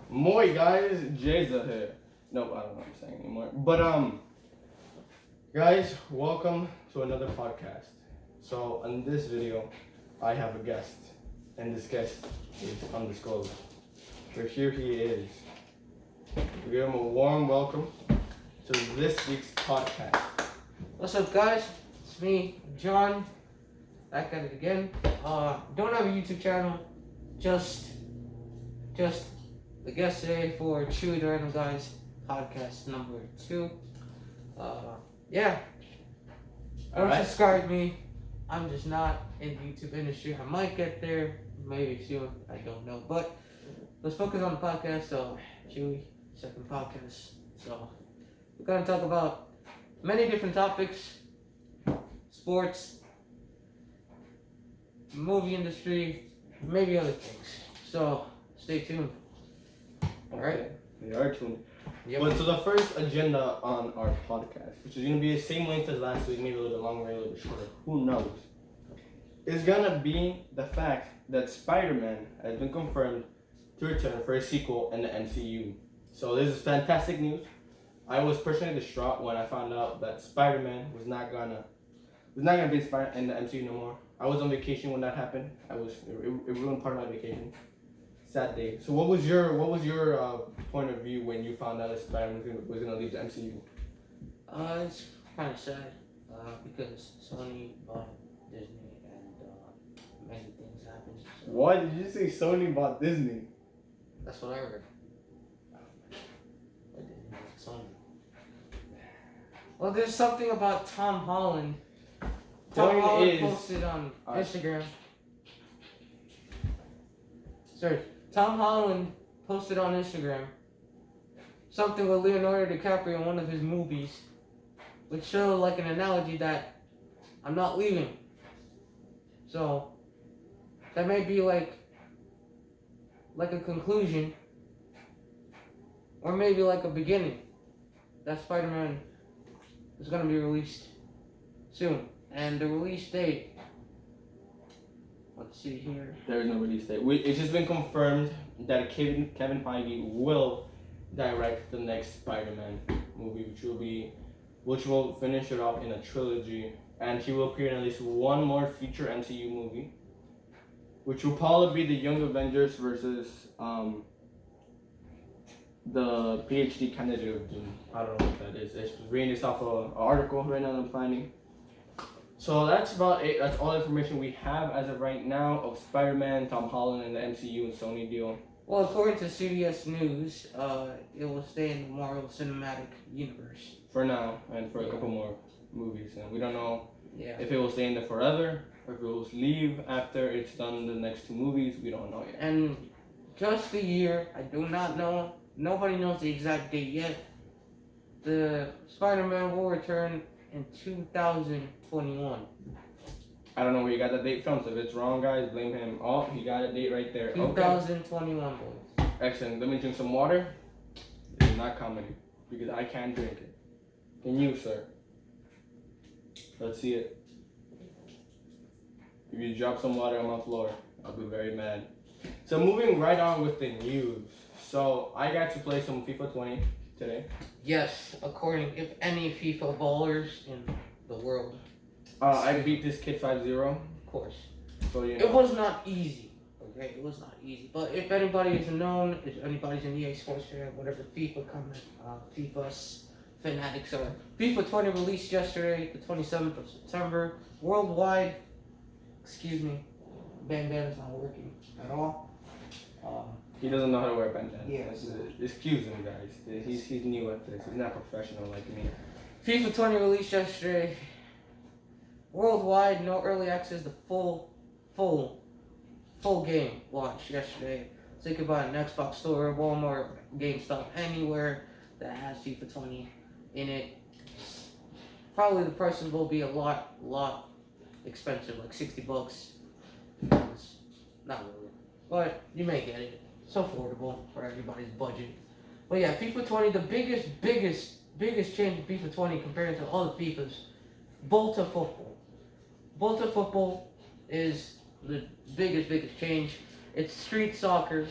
Moi guys, Jay's here. Nope, I don't know what I'm saying anymore. But guys, welcome to another podcast. So in this video, I have a guest, and this guest is undisclosed. So here he is. We give him a warm welcome to this week's podcast. What's up, guys? It's me, John. Back at it again. Don't have a YouTube channel. Just the guest today for Chewy the Random Guys podcast number 2. Yeah. Don't subscribe to me. I'm just not in the YouTube industry. I might get there, maybe soon. I don't know. But let's focus on the podcast. So, Chewy, second podcast. So, we're gonna talk about many different topics: sports, movie industry, maybe other things. So, stay tuned. Alright? We are tuned. Yep. But so the first agenda on our podcast, which is going to be the same length as last week, maybe a little bit longer, a little bit shorter, who knows, is going to be the fact that Spider-Man has been confirmed to return for a sequel in the MCU. So this is fantastic news. I was personally distraught when I found out that Spider-Man was not gonna be in the MCU no more. I was on vacation when that happened. It ruined part of my vacation. Sad day. So what was your point of view when you found out that Spider-Man was gonna leave the MCU? It's kind of sad because Sony bought Disney and many things happened. So Why did you say Sony bought Disney? that's what I heard. But Disney bought Sony. Well, there's something about Tom Holland. Tom Holland posted on Instagram. Sorry. Tom Holland posted on Instagram something with Leonardo DiCaprio in one of his movies, which showed like an analogy that I'm not leaving. So that may be like a conclusion, or maybe like a beginning, that Spider-Man is gonna be released soon, and the release date. Let's see here. There is no release date. It's just been confirmed that Kevin Feige will direct the next Spider-Man movie, which will finish it off in a trilogy, and he will appear in at least one more future MCU movie, which will probably be the Young Avengers versus the PhD candidate of Doom. I don't know what that is. It's reading this off an article right now that I'm finding. So that's about it. That's all the information we have as of right now of Spider-Man, Tom Holland, and the MCU and Sony deal. Well, according to CBS News, it will stay in the Marvel Cinematic Universe. For now, and for a couple more movies. And we don't know if it will stay in there forever, or if it will leave after it's done the next 2 movies. We don't know yet. And just the year, I do not know. Nobody knows the exact date yet. The Spider-Man will return in 2021. I don't know where you got the date from, so if it's wrong, guys, blame him. Oh, he got a date right there. 2021, boys. Excellent. Let me drink some water. This is not comedy, because I can't drink it. Can you, sir? Let's see it. If you drop some water on my floor, I'll be very mad. So moving right on with the news. So I got to play some FIFA 20 today. Yes, if any FIFA ballers in the world. I beat this kid 5-0. Of course. So you know. It was not easy. Okay, it was not easy. But if anybody is known, if anybody's an EA Sports fan, whatever FIFA FIFA's fanatics are. FIFA 20 released yesterday, the 27th of September. Worldwide, bandana is not working at all. He doesn't know how to wear a bandana. Yes. Excuse him, guys. He's new at this. He's not professional like me. FIFA 20 released yesterday. Worldwide, no early access. The full game launched yesterday. So you can buy an Xbox store, Walmart, GameStop, anywhere that has FIFA 20 in it. Probably the prices will be a lot expensive, like $60. Not really, but you may get it. It's affordable for everybody's budget. But yeah, FIFA 20, the biggest change in FIFA 20 compared to all the FIFAs, Volta Football. Volta Football is the biggest change. It's street soccer,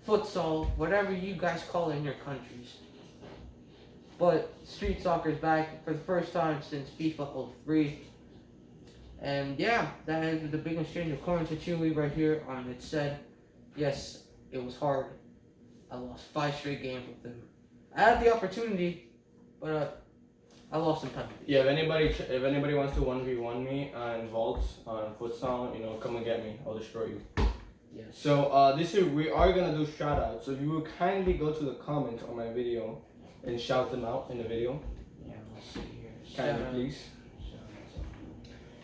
futsal, whatever you guys call it in your countries. But street soccer is back for the first time since FIFA 03. And yeah, that is the biggest change according to Chewy right here. It said, yes, it was hard. I lost 5 straight games with him. I had the opportunity, but I lost some time. Yeah, if anybody wants to 1v1 me in vaults on futsal, come and get me. I'll destroy you. Yes. So this year we are gonna do shout outs. So if you would kindly go to the comments on my video and shout them out in the video. Yeah, let's see here. Kindly, please.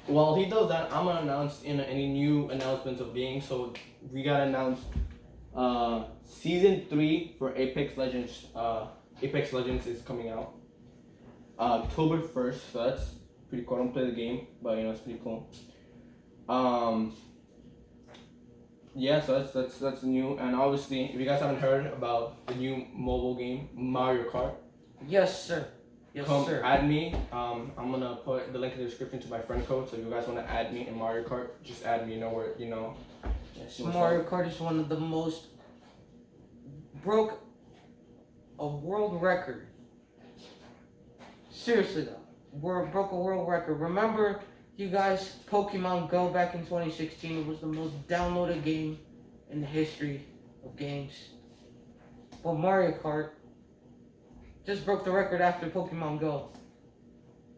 While he does that, I'm gonna announce any new announcements of games. So we got announced season 3 for Apex Legends. Apex Legends is coming out October 1st. So that's pretty cool. I don't play the game, but it's pretty cool. Yeah, so that's new. And obviously, if you guys haven't heard about the new mobile game Mario Kart, yes, sir. Yes, come sir. add me. I'm gonna put the link in the description to my friend code. So if you guys want to add me in Mario Kart, just add me. Yes, Mario Kart is one of the most broke a world record. Seriously though, broke a world record. Remember, you guys, Pokemon Go back in 2016. It was the most downloaded game in the history of games. But Mario Kart just broke the record after Pokemon Go,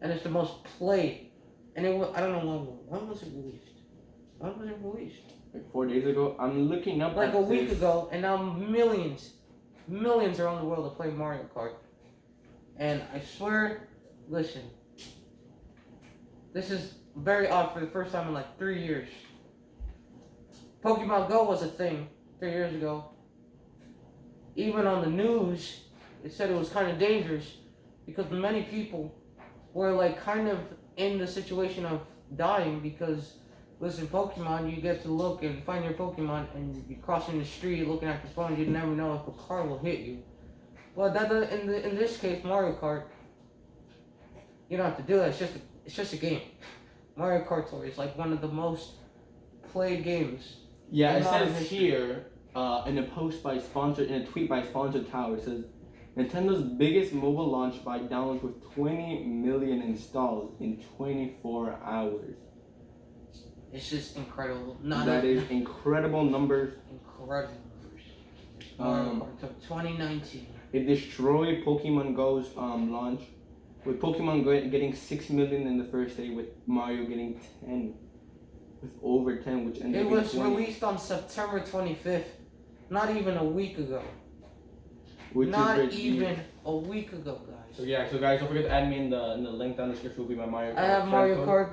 and it's the most played. And it was, I don't know when was it released. When was it released? Like 4 days ago. I'm looking up like a week ago, and now millions around the world to play Mario Kart. And I swear, listen, this is very odd for the first time in like 3 years. Pokemon Go was a thing 3 years ago. Even on the news, it said it was kind of dangerous because many people were like kind of in the situation of dying because, listen, Pokemon, you get to look and find your Pokemon and you're crossing the street looking at the phone, you never know if a car will hit you. Well, in this case, Mario Kart, you don't have to do that. It's just a game. Mario Kart Tour is like one of the most played games. Yeah, it says here in a tweet by Sponsored Tower, it says Nintendo's biggest mobile launch by downloads with 20 million installs in 24 hours. It's just incredible. That is incredible numbers. Incredible numbers. Mario Kart 2019. It destroyed Pokemon Go's launch, with Pokemon Go getting 6 million in the first day, with Mario getting 10, with over 10, which ended up being 20. It was released on September 25th, not even a week ago. Not even a week ago, guys. So yeah, guys, don't forget to add me in the link down in the description. Will be my Mario Kart. I have Mario Kart,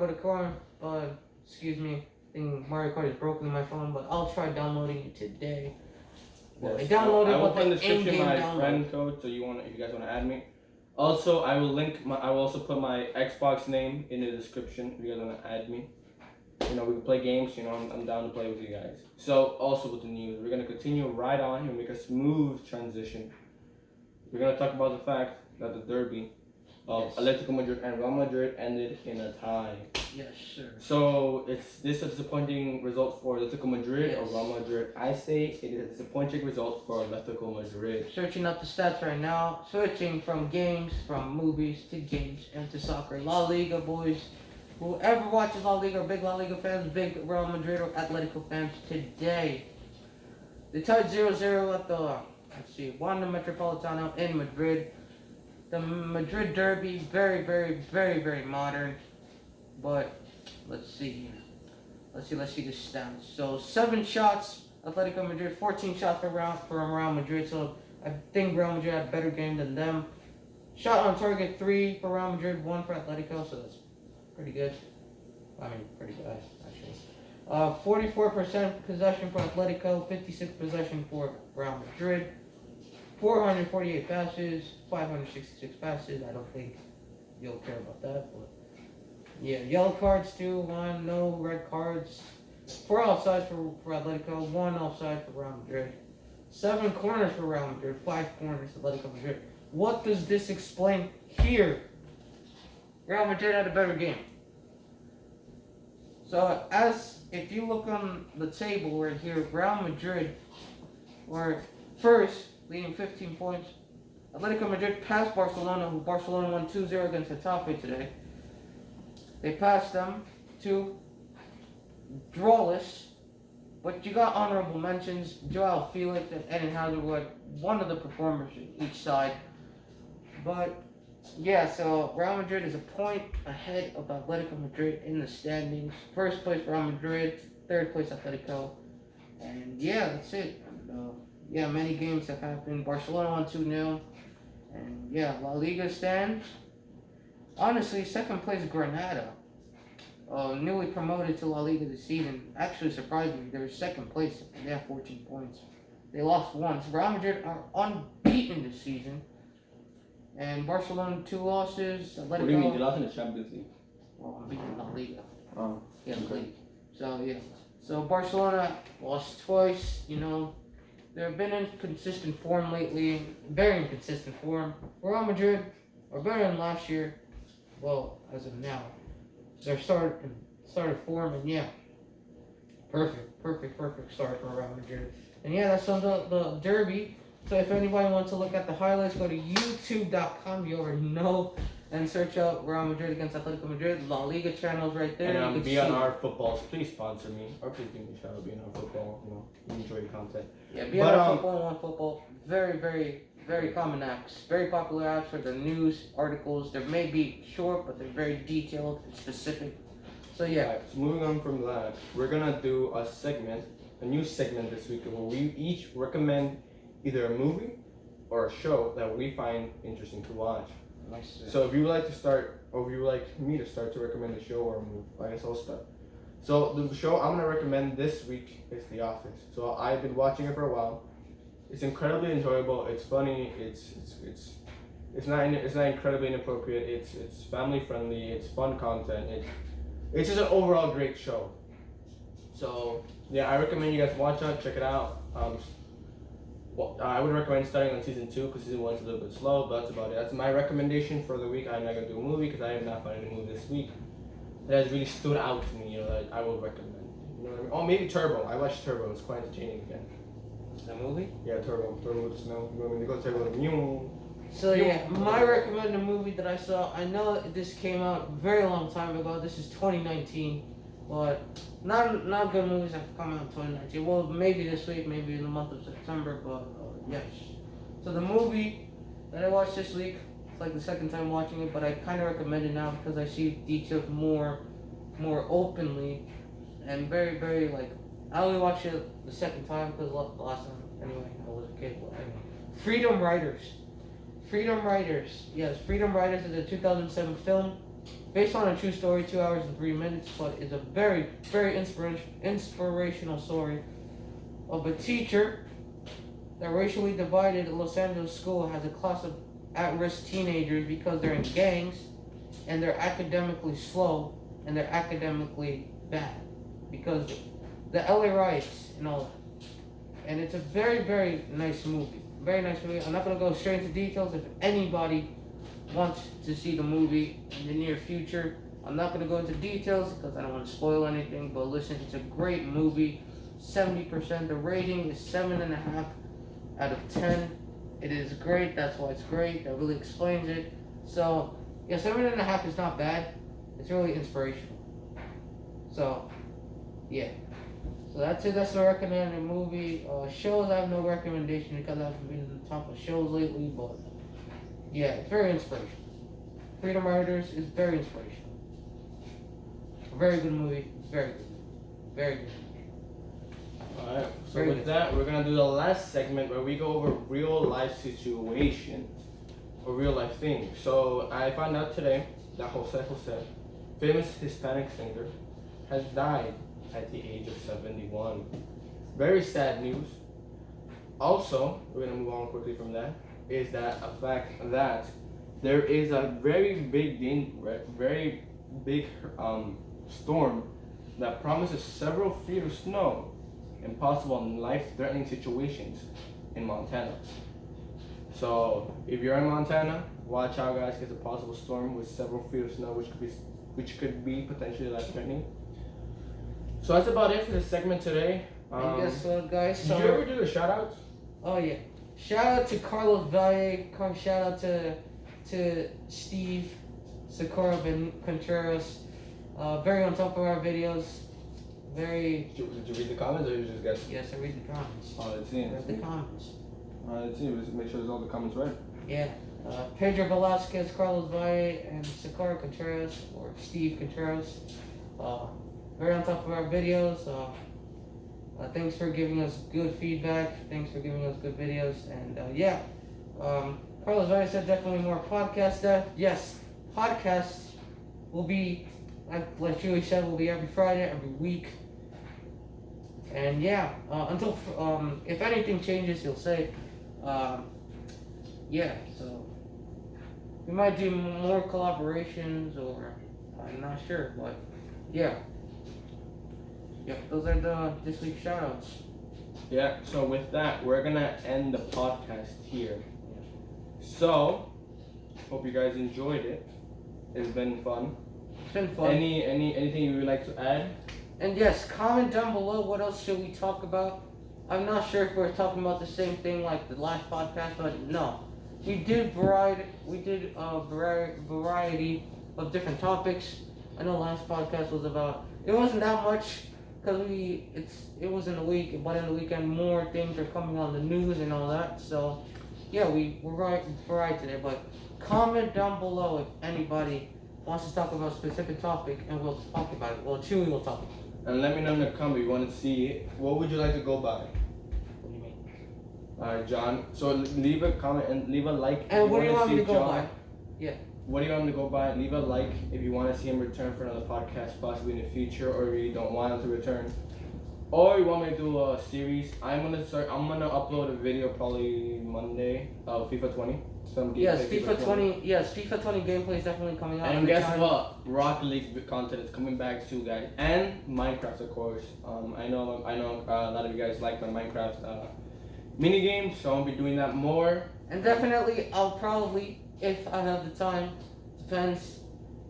but excuse me, I think Mario Kart is broken on my phone, but I'll try downloading it today. Well, yes. I downloaded I will put in the description my download. friend code, so if you guys want to add me. Also, I will also put my Xbox name in the description if you guys want to add me. We can play games. I'm down to play with you guys. So also with the news, we're gonna continue right on and make a smooth transition. We're gonna talk about the fact that the derby of Atletico Madrid and Real Madrid ended in a tie. Yes, sir. So this a disappointing result for Atletico Madrid or Real Madrid? I say it is a disappointing result for Atletico Madrid. Searching up the stats right now, switching from movies to games and to soccer. La Liga, boys. Whoever watches La Liga, big La Liga fans, big Real Madrid or Atletico fans today. They tied 0-0 at the Wanda Metropolitano in Madrid. The Madrid derby, very, very, very, very modern. But let's see here. Let's see the stats. So 7 shots, Atletico Madrid, 14 shots from Real Madrid. So I think Real Madrid had a better game than them. Shot on target 3 for Real Madrid, 1 for Atletico. So that's pretty good. I mean, pretty good actually. 44% possession for Atletico, 56% possession for Real Madrid. 448 passes, 566 passes. I don't think you'll care about that, but yeah, yellow cards too, 1, no red cards. 4 offsides for Atletico, 1 offside for Real Madrid. 7 corners for Real Madrid, 5 corners for Atletico Madrid. What does this explain here? Real Madrid had a better game. So as if you look on the table right here, Real Madrid were first, leading 15 points. Atletico Madrid passed Barcelona, who Barcelona won 2-0 against Getafe today. They passed them to drawless, but you got honorable mentions. Joao Felix and Eden Hazard were one of the performers in each side. But yeah, so Real Madrid is a point ahead of Atletico Madrid in the standings. First place Real Madrid, third place Atletico. And yeah, that's it. And, yeah, many games have happened. Barcelona won 2-0. And yeah, La Liga stands. Honestly, second place Granada. Newly promoted to La Liga this season. Actually surprised me. They're second place. They have 14 points. They lost once. Real Madrid are unbeaten this season. And Barcelona 2 losses. Atletico, What do you mean? They lost in the Champions League. well, I'm beating La Liga. Oh. Yeah, Okay. league. So yeah. So Barcelona lost twice, you know. They've been in consistent form lately. Very inconsistent form. Real Madrid are better than last year. Well, as of now. They're started form, and yeah. Perfect start for Real Madrid. And yeah, that's on the derby. So if anybody wants to look at the highlights, go to youtube.com, you already know, and search out Real Madrid against Atletico Madrid. La Liga channels right there. And be on our footballs. Please sponsor me, or please give me a shout out. Be on our football. You know, enjoy your content. Yeah, be on our football and football. Very common apps. Very popular apps for the news articles. They may be short, but they're very detailed and specific. So yeah. Right, so moving on from that, we're gonna do a new segment this week where we each recommend either a movie or a show that we find interesting to watch. Nice. So if you would like to start, or if you would like me to start to recommend a show or a movie, I guess I'll start. So the show I'm gonna recommend this week is The Office. So I've been watching it for a while. It's incredibly enjoyable. It's funny. It's not incredibly inappropriate. It's family friendly. It's fun content. It's just an overall great show. So yeah, I recommend you guys watch it. Check it out. Well, I would recommend starting on season 2 because season 1's a little bit slow, but that's about it. That's my recommendation for the week. I'm not gonna do a movie because I have not found any movie this week that has really stood out to me. You know, that I would recommend. You know what I mean? Oh, maybe Turbo. I watched Turbo. It's quite entertaining again. The movie? Yeah, Turbo with the snow. You know what I mean? They go Turbo with Mew. So yeah, my recommended movie that I saw, I know this came out a very long time ago. This is 2019, but not good movies have come out in 2019. Well, maybe this week, maybe in the month of September, but yes. So the movie that I watched this week, it's like the second time watching it, but I kind of recommend it now because I see details more openly, and very like, I only watched it the second time because the last time, anyway, I was a kid. But anyway. Freedom Riders. Yes, Freedom Riders is a 2007 film based on a true story, 2 hours and 3 minutes, but it's a very inspirational story of a teacher that racially divided Los Angeles school has a class of at-risk teenagers because they're in gangs and they're academically slow and they're academically bad because the LA riots and all that. And it's a very nice movie. Very nice movie. I'm not going to go straight into details. If anybody wants to see the movie in the near future, I'm not going to go into details because I don't want to spoil anything. But listen, it's a great movie. 70%. The rating is 7.5 out of 10. It is great. That's why it's great. That really explains it. So, yeah, 7.5 is not bad. It's really inspirational. So, yeah. So that's it. That's my recommended movie. Shows, I have no recommendation because I haven't been in the top of shows lately. But yeah, it's very inspirational. Freedom Riders is very inspirational. Very good movie. Very good. Alright, so with that, we're gonna do the last segment where we go over real life situations or real life things. So I found out today that Jose, famous Hispanic singer, has died at the age of 71. Very sad news. Also, we're gonna move on quickly from that, is that a fact that there is a very big storm that promises several feet of snow in possible life-threatening situations in Montana. So if you're in Montana, watch out, guys, because a possible storm with several feet of snow, which could be potentially life-threatening. So that's about it for the segment today. And guess what, guys? Did you ever do the shout outs? Oh yeah. Shout out to Carlos Valle. Shout out to Steve Sakura Contreras. Very on top of our videos. Very. Did you read the comments or you just guess? Yes, I read the comments. Oh, let's see. Read the comments. Let's see. Let's make sure there's all the comments right. Yeah. Pedro Velasquez, Carlos Valle, and Sakura Contreras, or Steve Contreras. Very on top of our videos. Thanks for giving us good feedback. Thanks for giving us good videos. And Carlos Valle said definitely more podcasts there. Yes, podcasts will be, like Chewy said, will be every Friday, every week. And yeah, until if anything changes, he'll say. Yeah, so we might do more collaborations, or I'm not sure, but yeah. Yeah, those are this week's shoutouts. Yeah, so with that, we're gonna end the podcast here. So, hope you guys enjoyed it. It's been fun. It's been fun. Anything you would like to add? And yes, comment down below what else should we talk about. I'm not sure if we're talking about the same thing like the last podcast, but no. We did a variety of different topics. I know last podcast was about, it wasn't that much because it was in the week, but in the weekend more things are coming on the news and all that. So yeah, we're variety today, but comment down below if anybody wants to talk about a specific topic and we'll talk about it. Well, Chewy will talk about it. And let me know in the comment you want to see. What would you like to go by? What do you mean? Alright, John. So leave a comment and leave a like. And what do you want me to John. go by? Yeah. What do you want him to go by? Leave a like if you want to see him return for another podcast, possibly in the future, or you don't want him to return. Or you want me to do a series. I'm gonna upload a video probably Monday of FIFA 20. Some gameplay. Yes, FIFA 20. Yes, FIFA 20 gameplay is definitely coming out. And guess what? Rocket League content is coming back too, guys. And Minecraft, of course. I know a lot of you guys like my Minecraft mini games, so I'll be doing that more. And definitely, I'll probably, if I have the time, depends,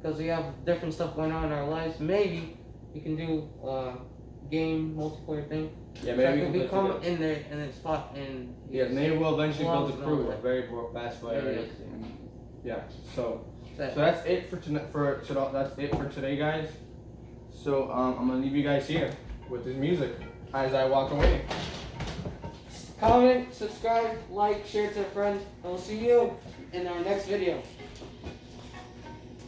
because we have different stuff going on in our lives. Maybe we can do game multiplayer thing. Yeah, maybe so we can come in there and then spot in. Yeah, maybe we'll eventually build a crew, like, a very fast player. Yeah. So that's it for that's it for today, guys. So I'm gonna leave you guys here with this music as I walk away. Comment, subscribe, like, share to a friend, and we'll see you in our next video.